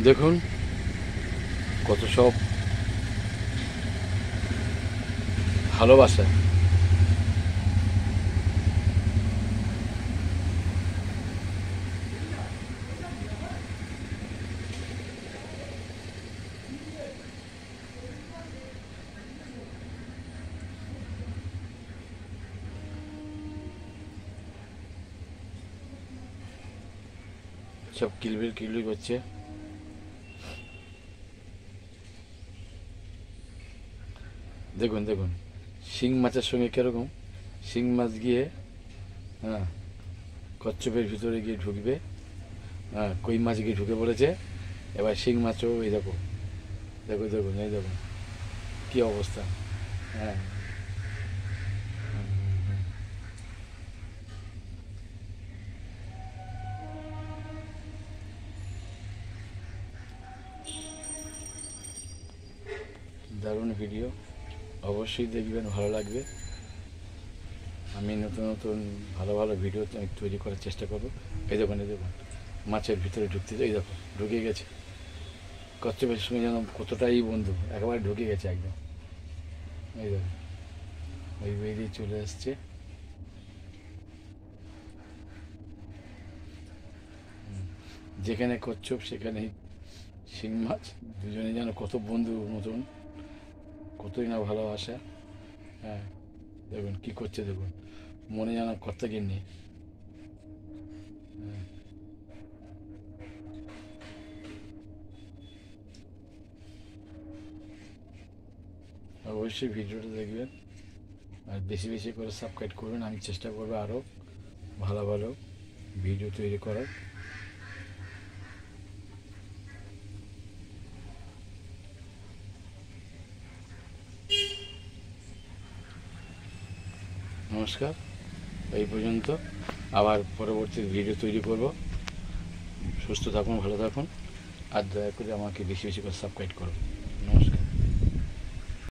দেখুন কত সব ভালোবাসা। সব কিলবিল কিলবিল করছে। দেখুন দেখুন শিং মাছের সঙ্গে কীরকম শিং মাছ গিয়ে হ্যাঁ কচ্ছপের ভিতরে গিয়ে ঢুকবে। হ্যাঁ কই মাছ গিয়ে ঢুকে পড়েছে। এবার শিং মাছও এই দেখো দেখো দেখুন এই দেখুন কী অবস্থা। হ্যাঁ দারুণ ভিডিও, অবশ্যই দেখবেন, ভালো লাগবে। আমি নতুন নতুন ভালো ভালো ভিডিও তৈরি করার চেষ্টা করব। এই দেখুন মাছের ভিতরে ঢুকতে, এই দেখো ঢুকে গেছে। কচ্ছপের সঙ্গে যেন কতটাই বন্ধু, একেবারে ঢুকে গেছে একদম। এই দেখো ওই বেরিয়ে চলে আসছে। যেখানে কচ্ছপ সেখানেই শিং মাছ, দুজনে যেন কত বন্ধু মতন, কতই না ভালোবাসা। হ্যাঁ দেখুন কী করছে, দেখুন মনে যেন কর্তা গিন্নি। অবশ্যই ভিডিওটা দেখবেন আর বেশি বেশি করে সাবস্ক্রাইব করবেন। আমি চেষ্টা করবো আরও ভালো ভালো ভিডিও তৈরি করার। নমস্কার, এই পর্যন্ত। আবার পরবর্তী ভিডিও তৈরি করব। সুস্থ থাকুন, ভালো থাকুন, আর দয়া করে আমাকে বেশি বেশি করে সাবস্ক্রাইব করুন।